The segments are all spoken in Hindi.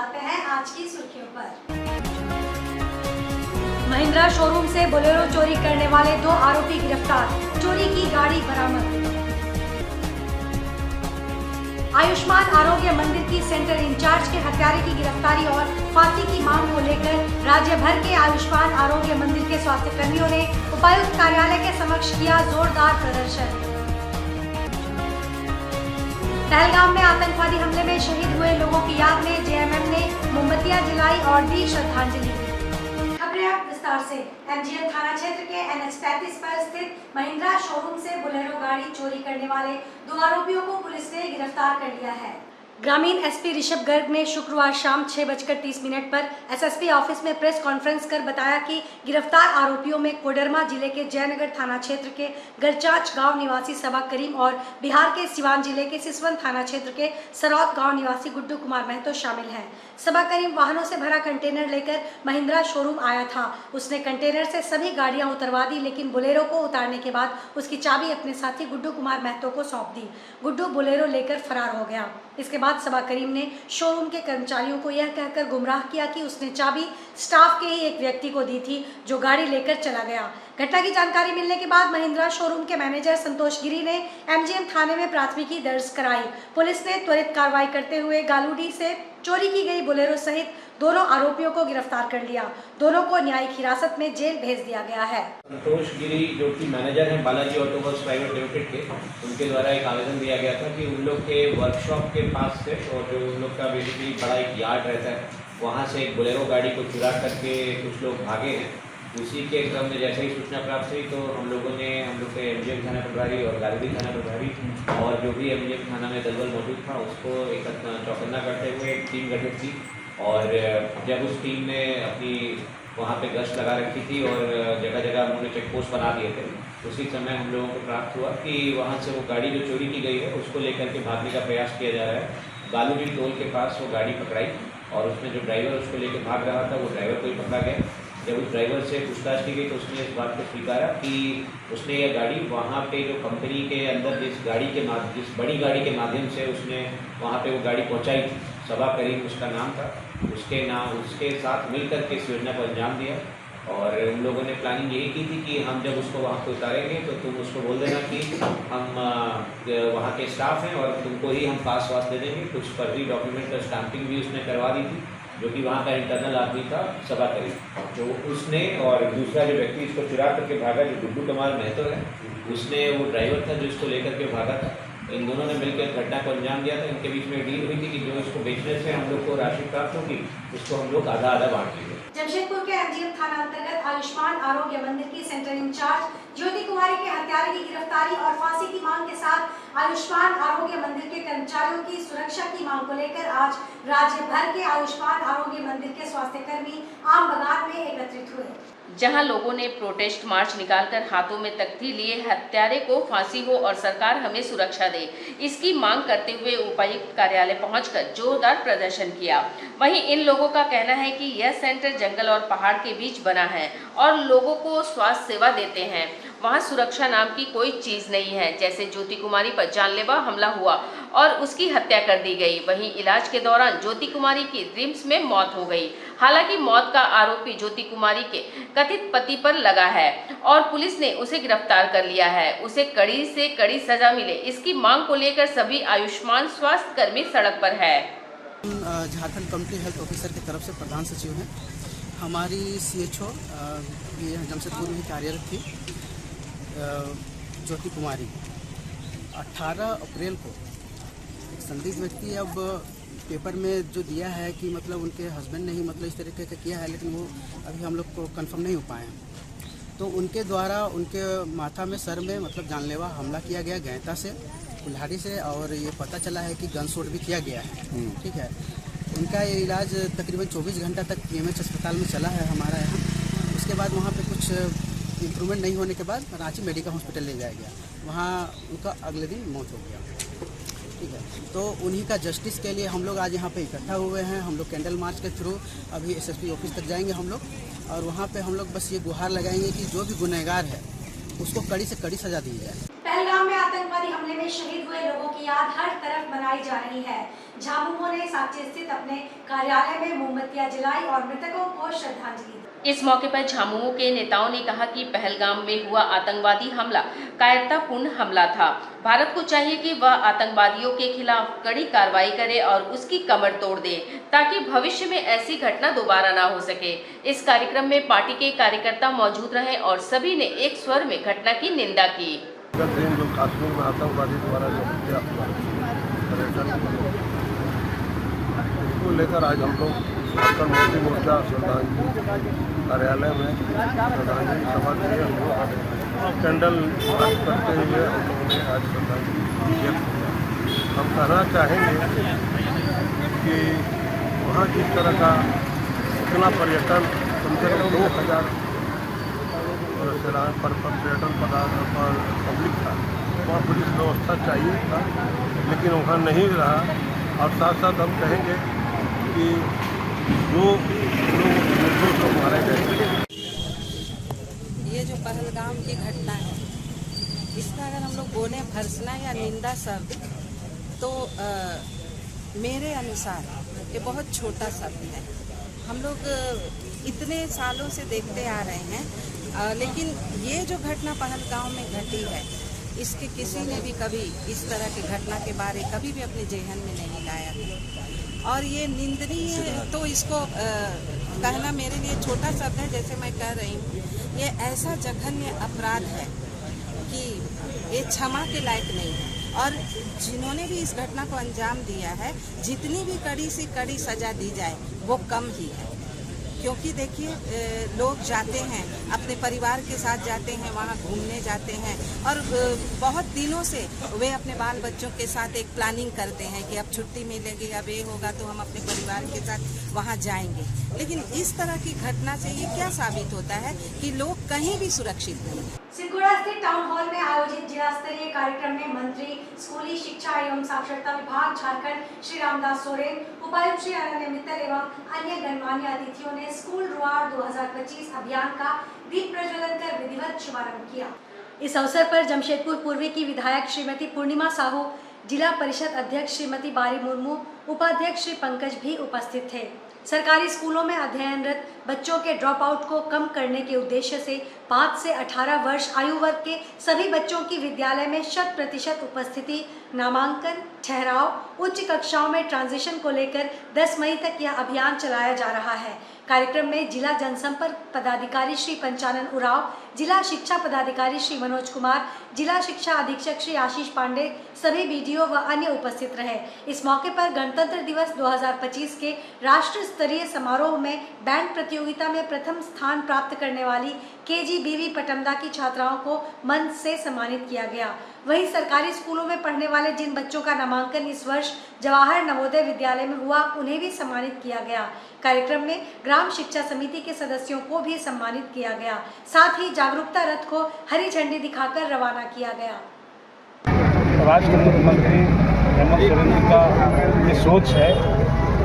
चलते हैं आज की सुर्खियों पर। महिंद्रा शोरूम से बोलेरो चोरी करने वाले 2 आरोपी गिरफ्तार, चोरी की गाड़ी बरामद। आयुष्मान आरोग्य मंदिर की सेंटर इंचार्ज के हत्यारे की गिरफ्तारी और फांसी की मांग को लेकर राज्य भर के आयुष्मान आरोग्य मंदिर के स्वास्थ्य कर्मियों ने उपायुक्त कार्यालय के समक्ष किया जोरदार प्रदर्शन। पहलगाम में आतंकवादी हमले में शहीद हुए लोगों की याद में जेएमएम ने मोमबत्तियां जलाई और दी श्रद्धांजलि। खबरें अब विस्तार से। एमजीएम थाना क्षेत्र के NH 35 पर स्थित महिंद्रा शोरूम से बोलेरो गाड़ी चोरी करने वाले 2 आरोपियों को पुलिस ने गिरफ्तार कर लिया है। ग्रामीण एसपी ऋषभ गर्ग ने शुक्रवार शाम 6:30 पर एसएसपी ऑफिस में प्रेस कॉन्फ्रेंस कर बताया कि गिरफ्तार आरोपियों में कोडरमा जिले के जयनगर थाना क्षेत्र के गरचाच गांव निवासी सबा करीम और बिहार के सिवान जिले के सिसवन थाना क्षेत्र के सरौत गांव निवासी गुड्डू कुमार महतो शामिल हैं। सबा करीम वाहनों से भरा कंटेनर लेकर महिंद्रा शोरूम आया था। उसने कंटेनर से सभी गाड़ियां उतरवा दी, लेकिन बोलेरो को उतारने के बाद उसकी चाबी अपने साथी गुड्डू कुमार महतो को सौंप दी। गुड्डू बोलेरो लेकर फरार हो गया। इसके बाद सबा करीम ने शोरूम के कर्मचारियों को यह कहकर गुमराह किया कि उसने चाबी स्टाफ के ही एक व्यक्ति को दी थी, जो गाड़ी लेकर चला गया। घटना की जानकारी मिलने के बाद महिंद्रा शोरूम के मैनेजर संतोष गिरी ने एमजीएम थाने में प्राथमिकी दर्ज कराई। पुलिस ने त्वरित कार्रवाई करते हुए गालूडी से चोरी की गई बोलेरो सहित दोनों आरोपियों को गिरफ्तार कर लिया। दोनों को न्यायिक हिरासत में जेल भेज दिया गया है। संतोष गिरी जो कि मैनेजर हैं बालाजी ऑटोमोबाइल्स प्राइवेट लिमिटेड के, उनके द्वारा एक आवेदन दिया गया था कि उन लोग के वर्कशॉप के पास से और जो उन लोग का बेसिकली बड़ा एक यार्ड रहता है, वहाँ से एक बोलेरो गाड़ी को चुरा करके कुछ लोग भागे हैं। उसी के क्रम में जैसे ही सूचना प्राप्त हुई तो हम लोग के एमजीएम थाना प्रभारी और गालूडी थाना प्रभारी और जो भी एमजीएम थाना में दलबल मौजूद था उसको एक चौकन्ना करते हुए एक टीम गठित की। और जब उस टीम ने अपनी वहाँ पे गश्त लगा रखी थी और जगह जगह उन्होंने चेक पोस्ट बना दिए थे, उसी समय हम लोगों को प्राप्त हुआ कि वहाँ से वो गाड़ी जो चोरी की गई है उसको लेकर के भागने का प्रयास किया जा रहा है। गालूडी टोल के पास वो गाड़ी पकड़ाई और उसमें जो ड्राइवर उसको लेकर भाग रहा था वो ड्राइवर को ही पकड़ा गया। जब उस ड्राइवर से पूछताछ की गई तो उसने इस बात को स्वीकारा कि उसने यह गाड़ी वहाँ पे जो कंपनी के अंदर जिस बड़ी गाड़ी के माध्यम से उसने वहाँ पे वो गाड़ी पहुँचाई थी, सबा करीम उसका नाम था, उसके साथ मिलकर के इस योजना को अंजाम दिया। और उन लोगों ने प्लानिंग यही की थी कि हम जब उसको वहाँ पे उतारेंगे तो तुम उसको बोल देना कि हम वहाँ के स्टाफ हैं और तुमको ही हम पास वास दे देंगे। कुछ फर्जी डॉक्यूमेंट का स्टाम्पिंग भी उसने करवा दी थी, जो कि वहाँ का इंटरनल आदमी था सबा करीम। जो उसने और दूसरा जो व्यक्ति इसको चुरा करके भागा, जो गुड्डू कुमार महतो है, उसने वो ड्राइवर था जो इसको लेकर के भागा था। इन दोनों ने मिलकर घटना को अंजाम दिया था। इनके बीच में डील हुई थी कि जो इसको बेचने से हम लोग को राशि प्राप्त होगी उसको हम लोग आधा आधा बांट लेंगे। जमशेदपुर के एमजीएम थाना अंतर्गत आयुष्मान आरोग्य मंदिर की सेंटर इंचार्ज ज्योति कुमारी के हत्यारे की गिरफ्तारी और फांसी की मांग के साथ आयुष्मान आरोग्य मंदिर के कर्मचारियों की सुरक्षा की मांग को लेकर आज राज्य भर के आयुष्मान आरोग्य मंदिर के स्वास्थ्य कर्मी आम बाजार में एकत्रित हुए, जहां लोगों ने प्रोटेस्ट मार्च निकालकर हाथों में तख्ती लिए हत्यारे को फांसी हो और सरकार हमें सुरक्षा दे, इसकी मांग करते हुए उपायुक्त कार्यालय पहुंचकर जोरदार प्रदर्शन किया। वहीं इन लोगों का कहना है कि यह सेंटर जंगल और पहाड़ के बीच बना है और लोगों को स्वास्थ्य सेवा देते हैं। वहां सुरक्षा नाम की कोई चीज नहीं है। जैसे ज्योति कुमारी पर जानलेवा हमला हुआ और उसकी हत्या कर दी गई, वहीं इलाज के दौरान ज्योति कुमारी की रिम्स में मौत हो गई। हालांकि मौत का आरोपी ज्योति कुमारी के कथित पति पर लगा है और पुलिस ने उसे गिरफ्तार कर लिया है। उसे कड़ी से कड़ी सजा मिले, इसकी मांग को लेकर सभी आयुष्मान स्वास्थ्य कर्मी सड़क पर है। झारखंड कम्युनिटी हेल्थ ऑफिसर की तरफ से प्रधान सचिव हैं। हमारी CHO ये जमशेदपुर में कार्यरत थी ज्योति कुमारी। 18 अप्रैल को एक संदिग्ध व्यक्ति अब पेपर में जो दिया है कि मतलब उनके हस्बैंड ने ही मतलब इस तरीके का किया है, लेकिन वो अभी हम लोग को कंफर्म नहीं हो पाए हैं। तो उनके द्वारा उनके माथा में सर में मतलब जानलेवा हमला किया गया गैंता से, कुल्हाड़ी से, और ये पता चला है कि गन शॉट भी किया गया है। ठीक है, उनका ये इलाज तकरीबन 24 घंटा तक PMH अस्पताल में चला है हमारा यहाँ। उसके बाद वहाँ पे कुछ इम्प्रूवमेंट नहीं होने के बाद रांची मेडिकल हॉस्पिटल ले जाया गया, वहाँ उनका अगले दिन मौत हो गया। ठीक है, तो उन्हीं का जस्टिस के लिए हम लोग आज यहाँ पे इकट्ठा हुए हैं। हम लोग कैंडल मार्च के थ्रू अभी SSP ऑफिस तक जाएंगे हम लोग, और वहाँ पे हम लोग बस ये गुहार लगाएंगे कि जो भी गुनहगार है उसको कड़ी से कड़ी सजा दी जाए। पहलगाम में आतंकवादी आतंकवादी हमले में शहीद हुए लोगों की याद हर तरफ मनाई जा रही है। झामुमो ने साक्ची स्थित अपने कार्यालय में मोमबत्तियां जलाई और मृतकों को श्रद्धांजलि दी। इस मौके पर झामुमो के नेताओं ने कहा कि पहलगाम में हुआ आतंकवादी हमला कायरतापूर्ण हमला था। भारत को चाहिए कि वह आतंकवादियों के खिलाफ कड़ी कार्रवाई करे और उसकी कमर तोड़ दे, ताकि भविष्य में ऐसी घटना दोबारा ना हो सके। इस कार्यक्रम में पार्टी के कार्यकर्ता मौजूद रहे और सभी ने एक स्वर में घटना की निंदा की। जो काश्मीर में आतंकवादी द्वारा जो हत्या इसको लेकर आज हम लोग मुक्ति मोर्चा श्रद्धांजलि कार्यालय में श्रद्धांजलि सभा किए हुए कैंडल मार्च करते हुए हम लोगों ने आज श्रद्धांजलि व्यक्त किया। हम कहना चाहेंगे कि वहाँ जिस तरह का इतना पर्यटन कम से कम 2000 पर्यटन पब्लिक था, वहाँ पुलिस व्यवस्था चाहिए था, लेकिन वहाँ नहीं रहा। और साथ साथ हम कहेंगे कि जो लोग मारे गए, ये जो पहलगाम की घटना है, इसका अगर हम लोग बोले भर्त्सना या निंदा शब्द, तो मेरे अनुसार ये बहुत छोटा शब्द है। हम लोग इतने सालों से देखते आ रहे हैं, लेकिन ये जो घटना पहलगाम में घटी है, इसके किसी ने भी कभी इस तरह की घटना के बारे कभी भी अपने जेहन में नहीं लाया था। और ये निंदनीय, तो इसको कहना मेरे लिए छोटा शब्द है। जैसे मैं कह रही हूँ, ये ऐसा जघन्य अपराध है कि ये क्षमा के लायक नहीं है। और जिन्होंने भी इस घटना को अंजाम दिया है, जितनी भी कड़ी से कड़ी सजा दी जाए वो कम ही है। क्योंकि देखिए, लोग जाते हैं, अपने परिवार के साथ जाते हैं, वहाँ घूमने जाते हैं, और बहुत दिनों से वे अपने बाल बच्चों के साथ एक प्लानिंग करते हैं कि अब छुट्टी मिलेगी, अब ये होगा तो हम अपने परिवार के साथ वहाँ जाएंगे। लेकिन इस तरह की घटना से ये क्या साबित होता है कि लोग कहीं भी सुरक्षित नहीं हैं। सिकुड़ा स्थित टाउन हॉल में आयोजित जिला स्तरीय कार्यक्रम में मंत्री स्कूली शिक्षा एवं साक्षरता विभाग झारखंड श्री रामदास सोरेन, उपायुक्त श्री अनन्य मित्तल एवं अन्य गणमान्य अतिथियों ने स्कूल रुआर 2025 अभियान का दीप प्रज्वलन कर विधिवत शुभारंभ किया। इस अवसर पर जमशेदपुर पूर्वी की विधायक श्रीमती पूर्णिमा साहू, जिला परिषद अध्यक्ष श्रीमती बारी मुर्मू, उपाध्यक्ष श्री पंकज भी उपस्थित थे। सरकारी स्कूलों में अध्ययनरत बच्चों के ड्रॉप आउट को कम करने के उद्देश्य से 5 से 18 वर्ष आयु वर्ग के सभी बच्चों की विद्यालय में 100% उपस्थिति, नामांकन, ठहराव, उच्च कक्षाओं में ट्रांजिशन को लेकर 10 मई तक यह अभियान चलाया जा रहा है। कार्यक्रम में जिला जनसंपर्क पदाधिकारी श्री पंचानन उराव, जिला शिक्षा पदाधिकारी श्री मनोज कुमार, जिला शिक्षा अधीक्षक श्री आशीष पांडे, सभी बीडीओ व अन्य उपस्थित रहे। इस मौके पर गणतंत्र दिवस 2025 के राष्ट्र स्तरीय समारोह में बैंड प्रतियोगिता में प्रथम स्थान प्राप्त करने वाली केजी बीवी पटमदा की छात्राओं को मंच से सम्मानित किया गया। वहीं सरकारी स्कूलों में पढ़ने वाले जिन बच्चों का नामांकन इस वर्ष जवाहर नवोदय विद्यालय में हुआ, उन्हें भी सम्मानित किया गया। कार्यक्रम में ग्राम शिक्षा समिति के सदस्यों को भी सम्मानित किया गया। साथ ही जागरूकता रथ को हरी झंडी दिखाकर रवाना किया गया। राज्य के मुख्यमंत्री हेमंत सोरेन जी का ये सोच है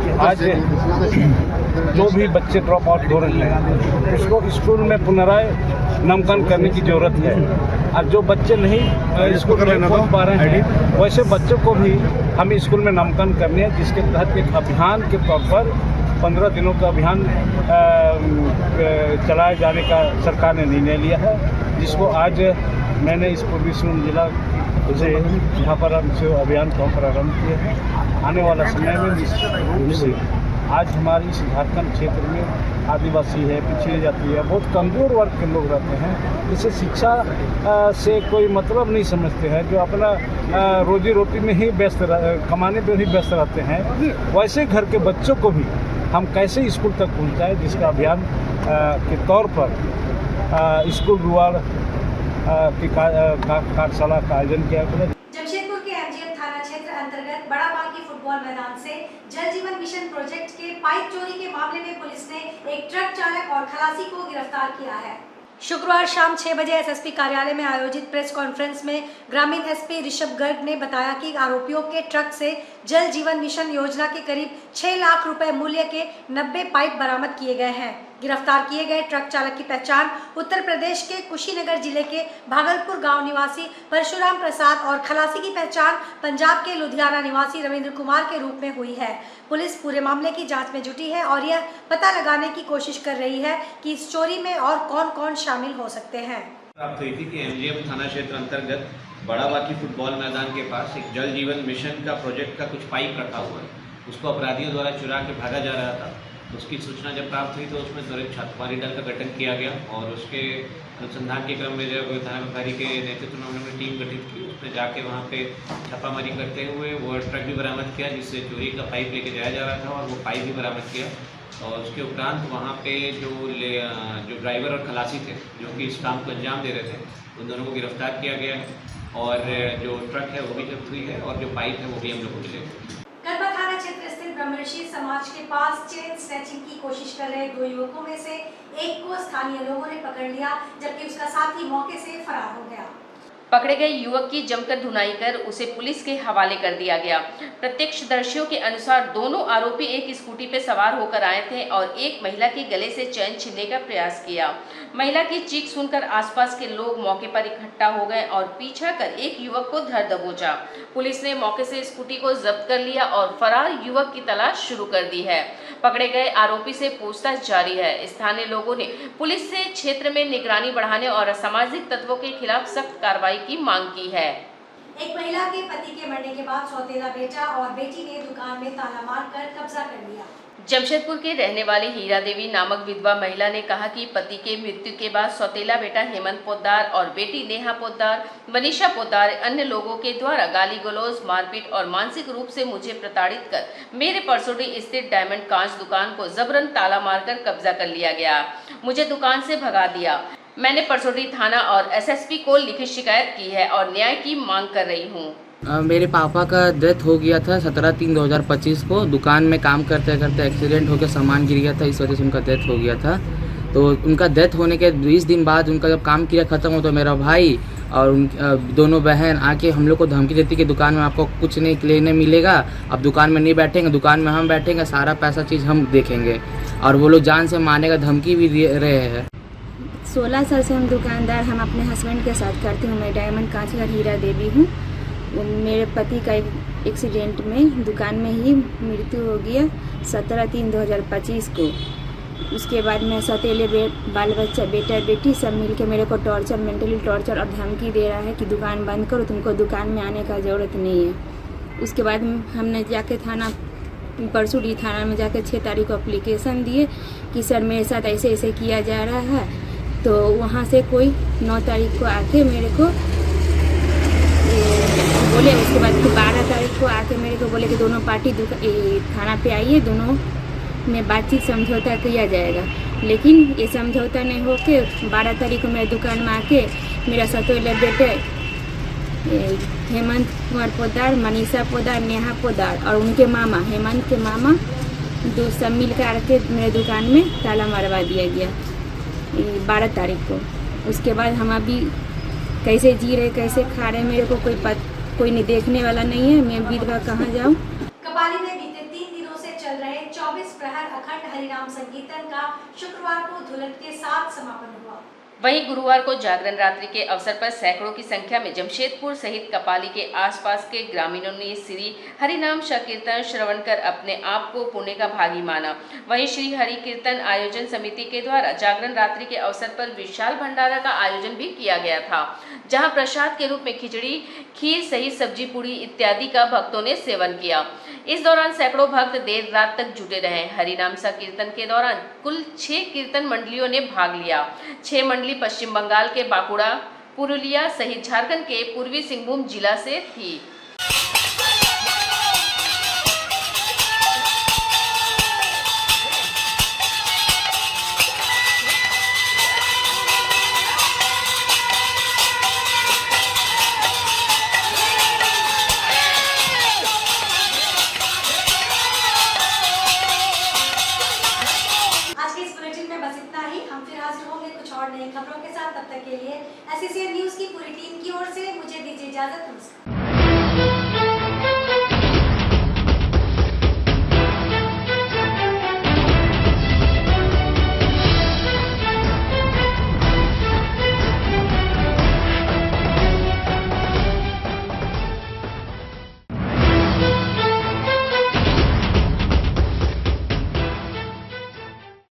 कि आज जो भी बच्चे ड्रॉप आउट हो रहे हैं, उसको स्कूल में पुनराय नामकरण करने की जरूरत है। और जो बच्चे नहीं स्कूल में पहुंच पा रहे हैं, वैसे बच्चों को भी हमें स्कूल में नामकरण करने हैं, जिसके तहत एक अभियान के तौर पर 15 दिनों का अभियान चलाए जाने का सरकार ने निर्णय लिया है, जिसको आज मैंने इस पूर्वी सिंहभूम जिला से यहाँ पर अभियान को प्रारंभ किया है। आने वाला समय में निश्चित रूप से आज हमारी इस झारखंड क्षेत्र में आदिवासी है, पिछड़ी जाति है, बहुत कमज़ोर वर्ग के लोग रहते हैं, जिसे शिक्षा से कोई मतलब नहीं समझते हैं, जो अपना रोजी रोटी में ही व्यस्त कमाने में ही व्यस्त रहते हैं। वैसे घर के बच्चों को भी हम कैसे स्कूल तक पहुँचाएँ, जिसका अभियान के तौर पर स्कूल रुआर की कार्यशाला का आयोजन किया गया। जमशेदपुर के एमजीएम थाना क्षेत्र अंतर्गत बड़ा बागी फुटबॉल मैदान से जल जीवन मिशन प्रोजेक्ट के पाइप चोरी के मामले में पुलिस ने एक ट्रक चालक और खलासी को गिरफ्तार किया है। शुक्रवार शाम 6 बजे एसएसपी कार्यालय में आयोजित प्रेस कॉन्फ्रेंस में ग्रामीण एसपी ऋषभ गर्ग ने बताया कि आरोपियों के ट्रक से जल जीवन मिशन योजना के करीब 6 लाख रुपए मूल्य के 90 पाइप बरामद किए गए हैं। गिरफ्तार किए गए ट्रक चालक की पहचान उत्तर प्रदेश के कुशीनगर जिले के भागलपुर गांव निवासी परशुराम प्रसाद और खलासी की पहचान पंजाब के लुधियाना निवासी रविंद्र कुमार के रूप में हुई है। पुलिस पूरे मामले की जांच में जुटी है और यह पता लगाने की कोशिश कर रही है कि इस चोरी में और कौन-कौन शामिल हो सकते हैं। प्राप्त हुई थी कि एमजीएम थाना क्षेत्र अंतर्गत बड़ाबाकी फुटबॉल मैदान के पास एक जल जीवन मिशन का प्रोजेक्ट का कुछ पाइप रखा हुआ है, उसको अपराधियों द्वारा चुरा के भागा जा रहा था। उसकी सूचना जब प्राप्त हुई तो उसमें त्वरित छापामारी दल का गठन किया गया और उसके अनुसंधान के क्रम में जब थाना प्रभारी के नेतृत्व में हमने टीम गठित की, उसमें जाके वहाँ पे छापामारी करते हुए वो ट्रक भी बरामद किया जिससे चोरी का पाइप लेके जाया जा रहा था और वो पाइप भी बरामद किया। और उसके उपरांत वहाँ पे जो ड्राइवर और खलासी थे जो कि इस काम को अंजाम दे रहे थे, उन दोनों को गिरफ्तार किया गया है और जो ट्रक है वो भी जब्त हुई है और जो पाइप है वो भी हम लोग को मिलेगा। करमा थाना क्षेत्र स्थित ब्रह्मर्षि समाज के पास चेन स्नैचिंग की कोशिश कर रहे 2 युवकों में से एक को स्थानीय लोगों ने पकड़ लिया, जबकि उसका साथी मौके से फरार हो गया। पकड़े गए युवक की जमकर धुनाई कर उसे पुलिस के हवाले कर दिया गया। प्रत्यक्षदर्शियों के अनुसार दोनों आरोपी एक स्कूटी पर सवार होकर आए थे और एक महिला के गले से चैन छीनने का प्रयास किया। महिला की चीख सुनकर आसपास के लोग मौके पर इकट्ठा हो गए और पीछा कर एक युवक को धर दबोचा। पुलिस ने मौके से स्कूटी को जब्त कर लिया और फरार युवक की तलाश शुरू कर दी है। पकड़े गए आरोपी से पूछताछ जारी है। स्थानीय लोगों ने पुलिस से क्षेत्र में निगरानी बढ़ाने और असामाजिक तत्वों के खिलाफ सख्त कार्रवाई की मांग की है। एक महिला के पति के मरने के बाद सौतेला बेटा और बेटी ने दुकान में ताला मारकर कब्जा कर लिया। जमशेदपुर के रहने वाली हीरा देवी नामक विधवा महिला ने कहा कि पति के मृत्यु के बाद सौतेला बेटा हेमंत पोद्दार और बेटी नेहा पोद्दार, मनीषा पोद्दार अन्य लोगों के द्वारा गाली गलौज, मारपीट और मानसिक रूप से मुझे प्रताड़ित कर मेरे परसोडी स्थित डायमंड कांच दुकान को जबरन ताला मारकर कब्जा कर लिया गया। मुझे दुकान से भगा दिया। मैंने परसोडी थाना और एसएसपी को लिखित शिकायत की है और न्याय की मांग कर रही हूँ। मेरे पापा का डेथ हो गया था 17/3/2025 को। दुकान में काम करते करते एक्सीडेंट होकर सामान गिर गया था, इस वजह से उनका डेथ हो गया था। तो उनका डेथ होने के 20 दिन बाद उनका जब काम किया ख़त्म हो तो मेरा भाई और दोनों बहन आके हम लोग को धमकी देती कि दुकान में आपको कुछ नहीं लेने मिलेगा, अब दुकान में नहीं बैठेंगे, दुकान में हम बैठेंगे, सारा पैसा चीज़ हम देखेंगे। और वो लोग जान से मारने का धमकी भी दे रहे हैं। 16 साल से हम दुकानदार हम अपने हस्बैंड के साथ करती हूँ। मैं डायमंड कांच का हीरा देवी हूँ। मेरे पति का एक्सीडेंट में दुकान में ही मृत्यु हो गया 17/3/2025 को। उसके बाद मैं सौतेले बाल बच्चा बेटा बेटी सब मिलके मेरे को टॉर्चर, मेंटली टॉर्चर और धमकी दे रहा है कि दुकान बंद करो, तुमको दुकान में आने का ज़रूरत नहीं है। उसके बाद हमने जाके थाना परसोडी थाना में जाकर 6 तारीख को एप्लीकेशन दिए कि सर मेरे साथ ऐसे ऐसे किया जा रहा है। तो वहाँ से कोई 9 तारीख को आके मेरे को बोले। उसके बाद फिर 12 तारीख को आके मेरे को बोले कि दोनों पार्टी थाना पे आइए, दोनों में बातचीत समझौता किया जाएगा। लेकिन ये समझौता नहीं हो के 12 तारीख को मेरे दुकान में आके मेरा सौतेले बेटे हेमंत कुमार पोद्दार, मनीषा पोद्दार, नेहा पोद्दार और उनके मामा हेमंत के मामा दो सब मिल कर आके मेरे दुकान में ताला मरवा दिया गया 12 तारीख को। उसके बाद हम अभी कैसे जी रहे, कैसे खा रहे, मेरे को कोई नहीं देखने वाला नहीं है। मैं विधवा कहाँ जाऊँ। कपाली में बीते 3 दिनों से चल रहे 24 प्रहर अखंड हरिनाम संकीर्तन का शुक्रवार को धुलट के साथ समापन हुआ। वहीं गुरुवार को जागरण रात्रि के अवसर पर सैकड़ों की संख्या में जमशेदपुर सहित कपाली के आसपास के ग्रामीणों ने श्री हरिनाम संकीर्तन श्रवण कर अपने आप को पुण्य का भागी माना। वहीं श्री हरि कीर्तन आयोजन समिति के द्वारा जागरण रात्रि के अवसर पर विशाल भंडारा का आयोजन भी किया गया था, जहां प्रसाद के रूप में खिचड़ी, खीर सहित सब्जी पूड़ी इत्यादि का भक्तों ने सेवन किया। इस दौरान सैकड़ों भक्त देर रात तक जुटे रहे। हरिनाम संकीर्तन के दौरान कुल 6 कीर्तन मंडलियों ने भाग लिया। 6 मंडली पश्चिम बंगाल के बांकुड़ा, पुरुलिया सहित झारखंड के पूर्वी सिंहभूम जिला से थी। नई खबरों के साथ, तब तक के लिए एससीएन न्यूज की पूरी टीम की ओर से मुझे दीजिए इजाजत। नमस्कार।